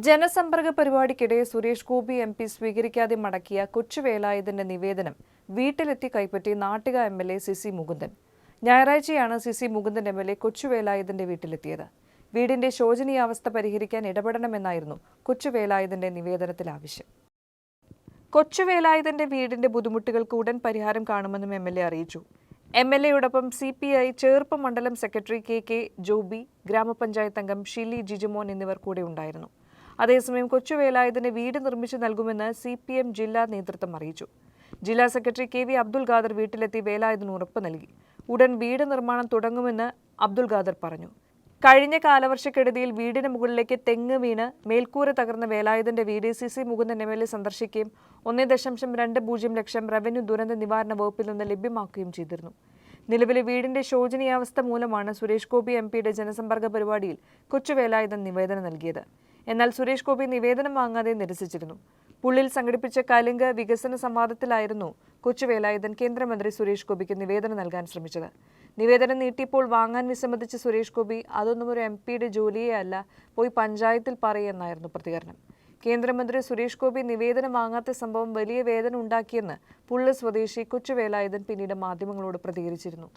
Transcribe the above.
ജനസമ്പർക്ക പരിപാടിക്കിടെ Suresh Gopi MP. സ്വീകരിക്കാതെ മടക്കിയ കൊച്ചുവേലായുധന്റെ നിവേദനം വീട്ടിലെത്തി കൈപ്പറ്റി നാട്ടിക എം.എൽ.എ. സി മുകുന്ദൻ. ഞായറാഴ്ചയാണ് സി മുകുന്ദൻ എം.എൽ.എ. കൊച്ചുവേലായുധന്റെ വീട്ടിലെത്തിയത്. വീടിന്റെ ശോചനീയാവസ്ഥ പരിഹരിക്കാൻ ഇടപെടണമെന്നായിരുന്നു കൊച്ചുവേലായുധന്റെ നിവേദനത്തിൽ ആവശ്യം. കൊച്ചുവേലായുധന്റെ വീടിന്റെ ബുദ്ധിമുട്ടുകൾക്ക് ഉടൻ പരിഹാരം കാണുമെന്നും എം.എൽ.എ. അറിയിച്ചു. എം.എൽ.എയോടൊപ്പം CPI ചേർപ്പ് മണ്ഡലം സെക്രട്ടറി കെ ജോബി, ഗ്രാമപഞ്ചായത്ത് അംഗം ഷിലി ജിജുമോൻ എന്നിവർ കൂടെ ഉണ്ടായിരുന്നു. അതേസമയം കൊച്ചുവേലായുധന് വീട് നിർമ്മിച്ചു നൽകുമെന്ന് CPM ജില്ലാ നേതൃത്വം അറിയിച്ചു. ജില്ലാ സെക്രട്ടറി KV അബ്ദുൽ ഖാദർ വീട്ടിലെത്തി വേലായുധന് ഉറപ്പ് നൽകി. ഉടൻ വീട് നിർമ്മാണം തുടങ്ങുമെന്ന് അബ്ദുൽ ഖാദർ പറഞ്ഞു. കഴിഞ്ഞ കാലവർഷക്കെടുതിയിൽ വീടിന് മുകളിലേക്ക് തെങ്ങ് വീണ് മേൽക്കൂര തകർന്ന വേലായുധന്റെ വീട് സി മുകുന്ദൻ MLA സന്ദർശിക്കുകയും 1.20 ലക്ഷം റവന്യൂ ദുരന്ത നിവാരണ വകുപ്പിൽ നിന്ന് ലഭ്യമാക്കുകയും ചെയ്തിരുന്നു. നിലവിലെ വീടിന്റെ ശോചനീയാവസ്ഥ മൂലമാണ് സുരേഷ് ഗോപി MP.യുടെ ജനസമ്പർക്ക പരിപാടിയിൽ കൊച്ചുവേലായുധൻ നിവേദനം നൽകിയത്. എന്നാൽ സുരേഷ് ഗോപി നിവേദനം വാങ്ങാതെ നിരസിച്ചിരുന്നു. പുള്ളിൽ സംഘടിപ്പിച്ച കലുങ്ക് വികസന സംവാദത്തിലായിരുന്നു കൊച്ചുവേലായുധൻ കേന്ദ്രമന്ത്രി സുരേഷ് ഗോപിക്ക് നിവേദനം നൽകാൻ ശ്രമിച്ചത്. നിവേദനം നീട്ടിയപ്പോൾ വാങ്ങാൻ വിസമ്മതിച്ച സുരേഷ് ഗോപി അതൊന്നും ഒരു MP.യുടെ ജോലിയേ അല്ല, പോയി പഞ്ചായത്തിൽ പറയുമെന്നായിരുന്നു പ്രതികരണം. കേന്ദ്രമന്ത്രി സുരേഷ് ഗോപി നിവേദനം വാങ്ങാത്ത സംഭവം വലിയ വേദന ഉണ്ടാക്കിയെന്ന് പുള്ളി സ്വദേശി കൊച്ചുവേലായുധൻ പിന്നീട് മാധ്യമങ്ങളോട് പ്രതികരിച്ചിരുന്നു.